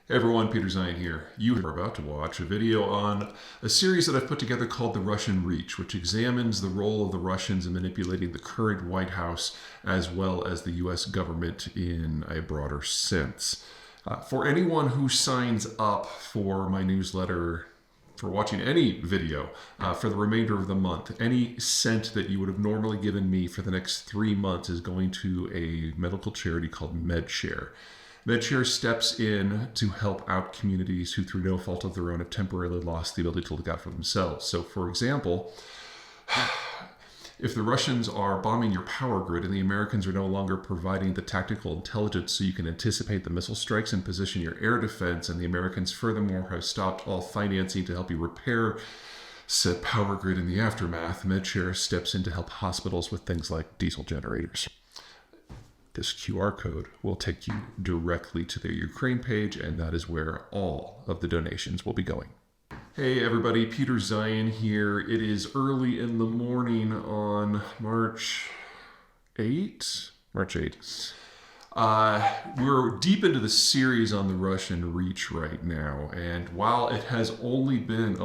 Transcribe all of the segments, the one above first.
Hey everyone, Peter Zeihan here. You are about to watch a video on a series that I've put together called The Russian Reach, which examines the role of the Russians in manipulating the current White House as well as the US government in a broader sense. For anyone who signs up for my newsletter, for watching any video for the remainder of the month, any cent that you would have normally given me for the next 3 months is going to a medical charity called MedShare. MedShare steps in to help out communities who, through no fault of their own, have temporarily lost the ability to look out for themselves. So, for example, if the Russians are bombing your power grid and the Americans are no longer providing the tactical intelligence so you can anticipate the missile strikes and position your air defense, and the Americans furthermore have stopped all financing to help you repair said power grid in the aftermath, MedShare steps in to help hospitals with things like diesel generators. This QR code will take you directly to their Ukraine page, and that is where all of the donations will be going. Hey everybody, Peter Zeihan here. It is early in the morning on March 8th. We're deep into the series on the Russian Reach right now, and while it has only been,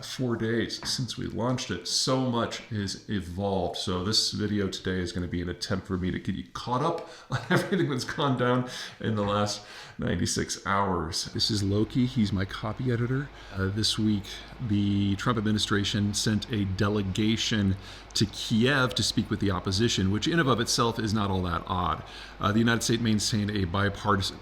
4 days since we launched it, so much has evolved. So this video today is going to be an attempt for me to get you caught up on everything that's gone down in the last 96 hours. This is Loki. He's my copy editor. This week, the Trump administration sent a delegation to Kiev to speak with the opposition, which in and of itself is not all that odd. The United States maintained a bipartisan...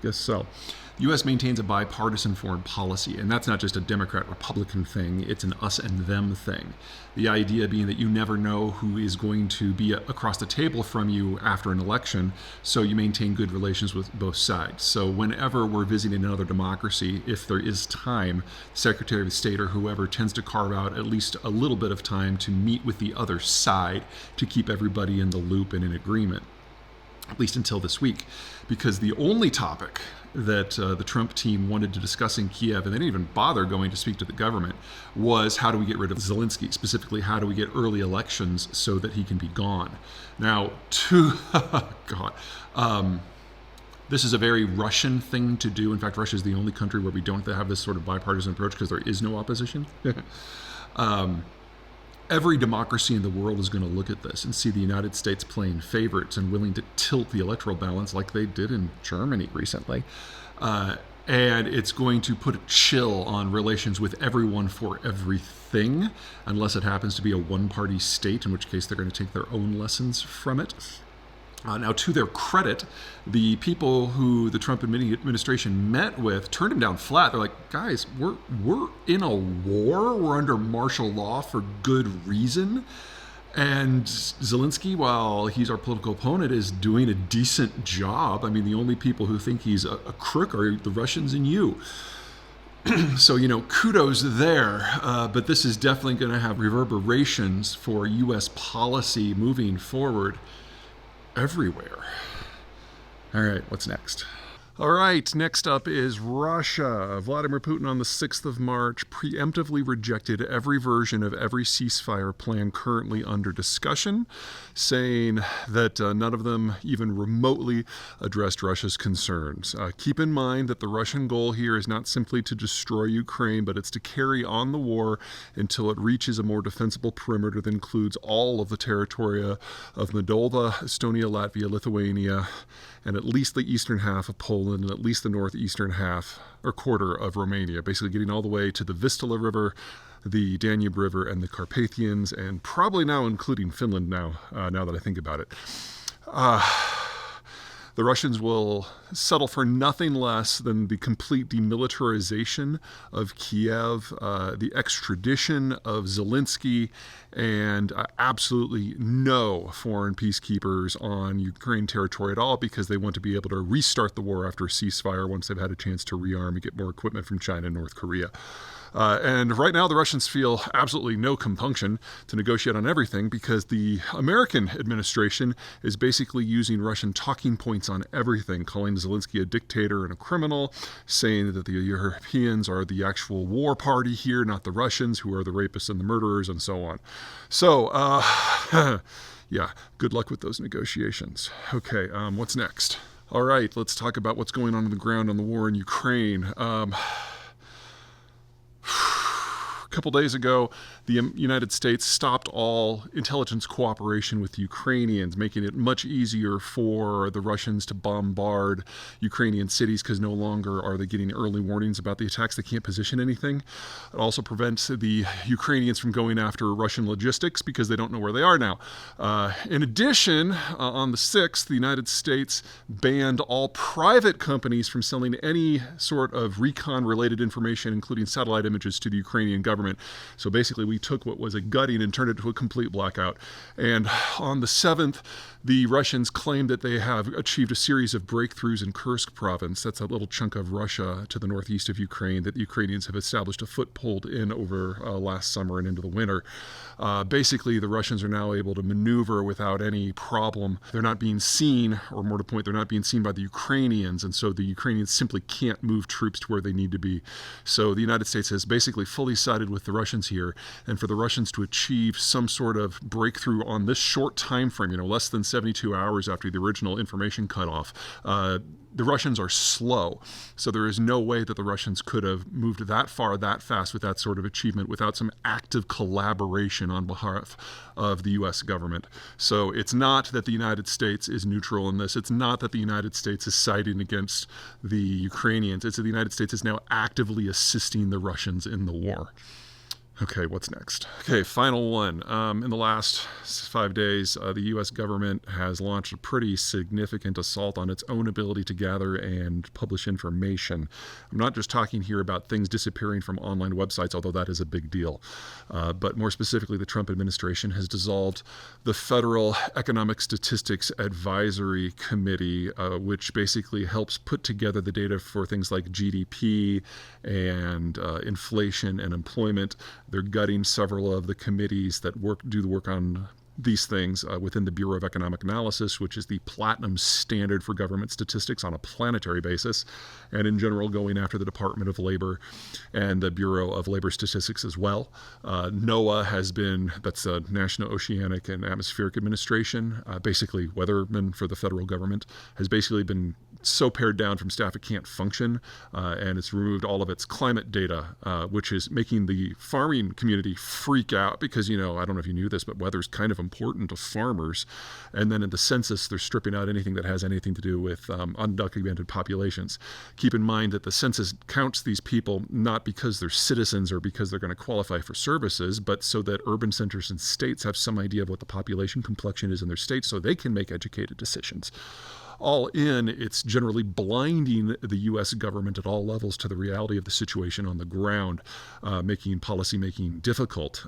Guess so. The U.S. maintains a bipartisan foreign policy, and that's not just a Democrat-Republican thing, it's an us and them thing. The idea being that you never know who is going to be across the table from you after an election, so you maintain good relations with both sides. So whenever we're visiting another democracy, if there is time, the Secretary of State or whoever tends to carve out at least a little bit of time to meet with the other side to keep everybody in the loop and in agreement, at least until this week, because the only topic that the Trump team wanted to discuss in Kiev, and they didn't even bother going to speak to the government, was how do we get rid of Zelensky? Specifically, how do we get early elections so that he can be gone? Now, this is a very Russian thing to do. In fact, Russia is the only country where we don't have this sort of bipartisan approach because there is no opposition. Every democracy in the world is going to look at this and see the United States playing favorites and willing to tilt the electoral balance like they did in Germany recently. And it's going to put a chill on relations with everyone for everything, unless it happens to be a one-party state, in which case they're going to take their own lessons from it. Now, to their credit, the people who the Trump administration met with turned him down flat. They're like, guys, we're in a war. We're under martial law for good reason. And Zelensky, while he's our political opponent, is doing a decent job. I mean, the only people who think he's a crook are the Russians and you. So, kudos there. But this is definitely going to have reverberations for U.S. policy moving forward everywhere. All right, what's next? All right, next up is Russia. Vladimir Putin on the 6th of March preemptively rejected every version of every ceasefire plan currently under discussion, saying that none of them even remotely addressed Russia's concerns. Keep in mind that the Russian goal here is not simply to destroy Ukraine, but it's to carry on the war until it reaches a more defensible perimeter that includes all of the territory of Moldova, Estonia, Latvia, Lithuania, and at least the eastern half of Poland, and at least the northeastern half or quarter of Romania, basically getting all the way to the Vistula River, the Danube River, and the Carpathians, and probably now including Finland now that I think about it. The Russians will settle for nothing less than the complete demilitarization of Kiev, the extradition of Zelensky, and absolutely no foreign peacekeepers on Ukraine territory at all, because they want to be able to restart the war after a ceasefire once they've had a chance to rearm and get more equipment from China and North Korea. And right now, the Russians feel absolutely no compunction to negotiate on everything, because the American administration is basically using Russian talking points on everything, calling Zelensky a dictator and a criminal, saying that the Europeans are the actual war party here, not the Russians, who are the rapists and the murderers, and so on. So, yeah, good luck with those negotiations. Okay, what's next? All right, let's talk about what's going on the ground on the war in Ukraine. A couple days ago, the United States stopped all intelligence cooperation with the Ukrainians, making it much easier for the Russians to bombard Ukrainian cities because no longer are they getting early warnings about the attacks. They can't position anything. It also prevents the Ukrainians from going after Russian logistics because they don't know where they are now. In addition, on the 6th, the United States banned all private companies from selling any sort of recon-related information, including satellite images, to the Ukrainian government. So basically, we took what was a gutting and turned it into a complete blackout. And on the 7th, the Russians claimed that they have achieved a series of breakthroughs in Kursk province. That's a little chunk of Russia to the northeast of Ukraine that the Ukrainians have established a foothold in over last summer and into the winter. Basically, the Russians are now able to maneuver without any problem. They're not being seen, or more to the point, they're not being seen by the Ukrainians, and so the Ukrainians simply can't move troops to where they need to be. So the United States has basically fully sided with the Russians here, and for the Russians to achieve some sort of breakthrough on this short time frame, less than 72 hours after the original information cutoff, the Russians are slow. So there is no way that the Russians could have moved that far, that fast with that sort of achievement without some active collaboration on behalf of the U.S. government. So it's not that the United States is neutral in this. It's not that the United States is siding against the Ukrainians. It's that the United States is now actively assisting the Russians in the war. Okay, what's next? Okay, final one. In the last 5 days, the U.S. government has launched a pretty significant assault on its own ability to gather and publish information. I'm not just talking here about things disappearing from online websites, although that is a big deal. But more specifically, the Trump administration has dissolved the Federal Economic Statistics Advisory Committee, which basically helps put together the data for things like GDP and inflation and employment. They're gutting several of the committees that do the work on these things within the Bureau of Economic Analysis, which is the platinum standard for government statistics on a planetary basis, and in general going after the Department of Labor and the Bureau of Labor Statistics as well. NOAA that's the National Oceanic and Atmospheric Administration, basically weatherman for the federal government, has basically been so pared down from staff it can't function, and it's removed all of its climate data, which is making the farming community freak out because, I don't know if you knew this, but weather's kind of important to farmers. And then in the census, they're stripping out anything that has anything to do with undocumented populations. Keep in mind that the census counts these people not because they're citizens or because they're going to qualify for services, but so that urban centers and states have some idea of what the population complexion is in their states so they can make educated decisions. All in, it's generally blinding the U.S. government at all levels to the reality of the situation on the ground, making policymaking difficult.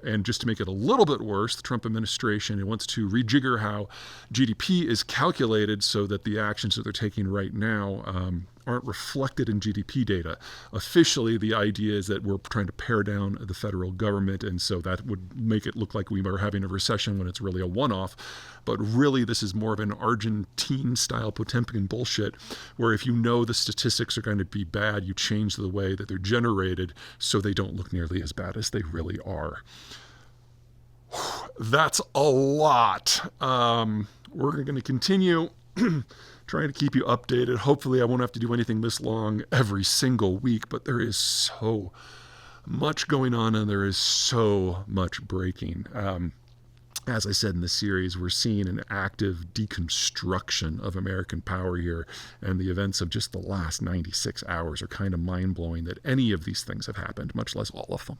And just to make it a little bit worse, the Trump administration wants to rejigger how GDP is calculated so that the actions that they're taking right now aren't reflected in GDP data. Officially, the idea is that we're trying to pare down the federal government, and so that would make it look like we are having a recession when it's really a one-off. But really, this is more of an Argentine-style Potemkin bullshit, where if you know the statistics are going to be bad, you change the way that they're generated so they don't look nearly as bad as they really are. That's a lot. We're going to continue trying to keep you updated. Hopefully I won't have to do anything this long every single week, but there is so much going on and there is so much breaking. As I said in the series, we're seeing an active deconstruction of American power here, and the events of just the last 96 hours are kind of mind-blowing that any of these things have happened, much less all of them.